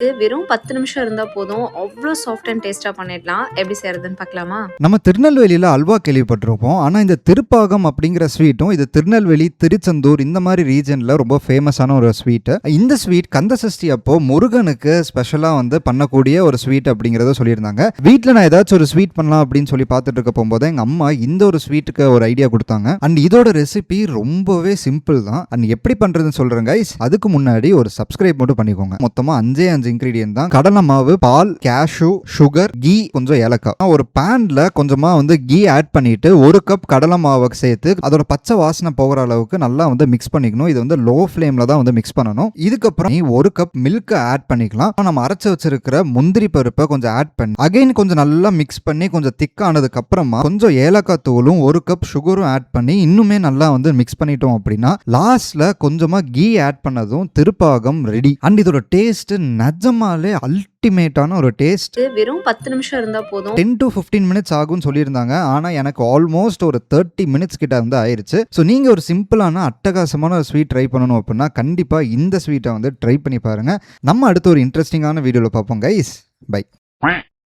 இது வெறும் 10 நிமிஷம் இருந்தா போதும். அவ்ளோ சாஃப்ட் அண்ட் டேஸ்ட்டா பண்ணிடலாம். எப்படி செய்றதுன்னு பார்க்கலாமா? நம்ம திருநெல்வேலியில அல்வா கேள்விப்பட்டிருப்போம். ஆனா இந்த திருப்பாகம் அப்படிங்கிற ஸ்வீட்டும் இது திருநெல்வேலி, திருச்செந்தூர் இந்த மாதிரி ரீஜன்ல ரொம்ப ஃபேமஸான ஒரு ஸ்வீட். இந்த ஸ்வீட் கந்தசஷ்டி அப்போ முருகனுக்கு ஸ்பெஷலா வந்து பண்ணக்கூடிய ஒரு ஸ்வீட் அப்படிங்கறத சொல்லியிருந்தாங்க. வீட்ல நான் ஏதாச்சும் ஒரு ஸ்வீட் பண்ணலாம் அப்படின்னு சொல்லி பார்த்துட்டு இருக்க போகும்போது எங்க அம்மா இந்த ஒரு ஸ்வீட்டுக்கு ஒரு ஐடியா கொடுத்தாங்க. அண்ட் இதோட ரெசிபி ரொம்பவே சிம்பிள் தான். அண்ட் எப்படி பண்றதுன்னு சொல்றேன் கைஸ். அதுக்கு முன்னாடி ஒரு சப்ஸ்கிரைப் மட்டும் பண்ணிக்கோங்க. மொத்தமா 5 இன்கிரீடியன்ட் தான். கடலை மாவு, பால், கேஷ்யூ, சுகர், கீ, கொஞ்சம் ஏலக்காய். ஒரு பேன்ல கொஞ்சமா வந்து கீ ஆட் பண்ணிட்டு 1 கப் கடலை மாவை சேர்த்து அதோட பச்சை வாசனை போகிற அளவுக்கு நல்லா வந்து மிக்ஸ் பண்ணிக்கணும். இது வந்து லோ ஃப்ளேம்ல தான் வந்து மிக்ஸ் பண்ணணும். இதுக்கப்புறம் 1 கப் மில்க் ஆட் பண்ணிக்கலாம். நம்ம அரைச்சு வச்சிருக்கிற முந்திரி பருப்பை கொஞ்சம் ஆட் பண்ணி அகைன் கொஞ்சம் நல்லா மிக்ஸ் பண்ணி கொஞ்சம் திக் ஆனதுக்கு அப்புறமா கொஞ்சம் ஏலக்காய் தூளும் 1 கப் சுகரும் ஆட் பண்ணி இன்னுமே நல்லா வந்து மிக்ஸ் பண்ணிட்டோம் அப்படின்னா லாஸ்ட்ல கொஞ்சமா கீ ஆட் பண்ணதும் திருப்பாகம் ரெடி. அண்ட் இதோட டேஸ்ட் நிஜமாலே அல்டிமேட்டான ஒரு டேஸ்ட். இது வெறும் 10 நிமிஷம் இருந்தா போதும். 10 to 15 மினிட்ஸ் ஆகும்னு சொல்லியிருந்தாங்க. ஆனால் எனக்கு ஆல்மோஸ்ட் ஒரு 30 மினிட்ஸ் கிட்ட வந்து ஆயிடுச்சு. ஸோ நீங்கள் ஒரு சிம்பிளான அட்டகாசமான ஸ்வீட் ட்ரை பண்ணணும் அப்படின்னா கண்டிப்பாக இந்த ஸ்வீட்டை வந்து ட்ரை பண்ணி பாருங்கள். நம்ம அடுத்த ஒரு இன்ட்ரெஸ்டிங்கான வீடியோவில் பார்ப்போம் கைஸ். பை.